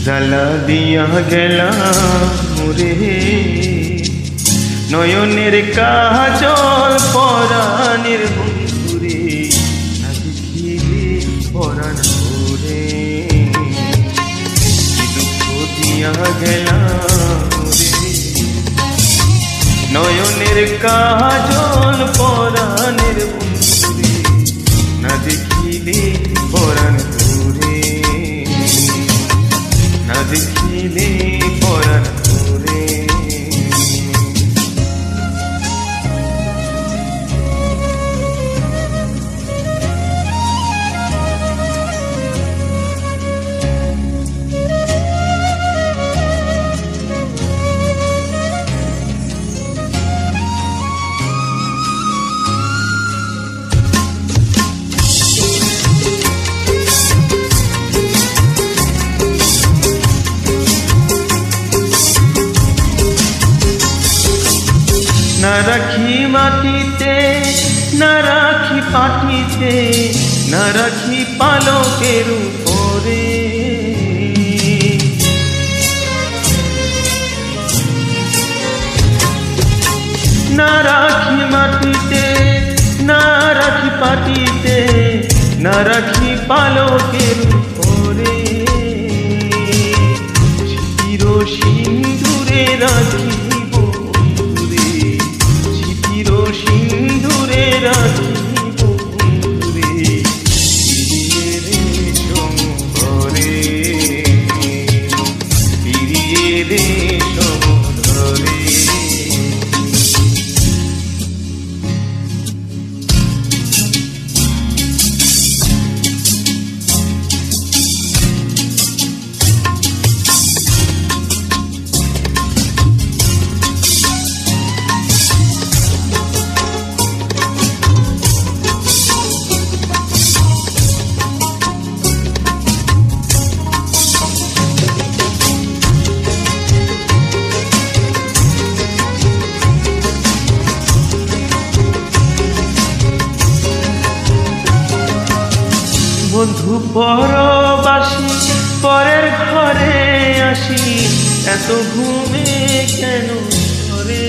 জ্বালা দিয়া গেলাম রে নয়নের কাজল পরাণের বন্ধুরে, না দেখিলে পরাণ ভরে। দুঃখ দিয়া গেলাম রে নয়নের কাজল পরাণের বন্ধুরে, না দেখিলে পরাণ ভরে, না দেখিলে পরাণ ভরে। না রাখি মাটিতে, না রাখি পাটিতে, না রাখি পালকের উপরে। না রাখি মাটিতে, না রাখি পাটিতে, না রাখি পালকের উপরে। চির সিন্দুরে রাখি সিন্দুরে রাখিব বন্ধুরে, ফিরিয়ে রে সমুদরে, ফিরিয়ে রে সমুদরে। বন্ধু পরবাসী পরের ঘরে আসি, এত ঘুমে কেন ধরে।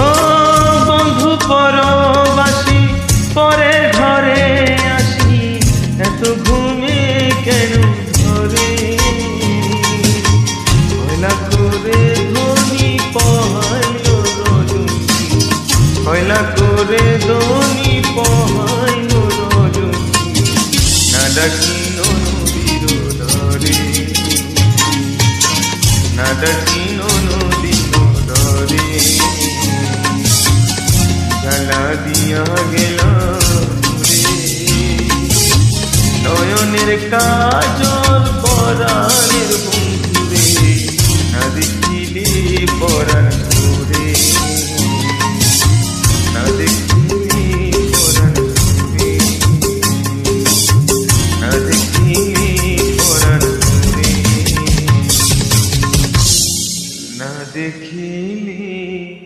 ও বন্ধু পরবাসী পরের ঘরে আসি, এত ঘুমে কেন ধরে। কয়লা করে ধনী পাইল কয়লা করে দনি পাইল রজনী, না ডাকিল নদীর ধরে, না ডাকিল নদীর ধরে। জ্বালা দিয়া গেলাম রে নয়নের কাজল পরাণের বন্ধুরে, না দেখিলে পরাণ ভরে, না দেখিলে পরাণ ভরে, না দেখিলে পরাণ ভরে, না দেখিলে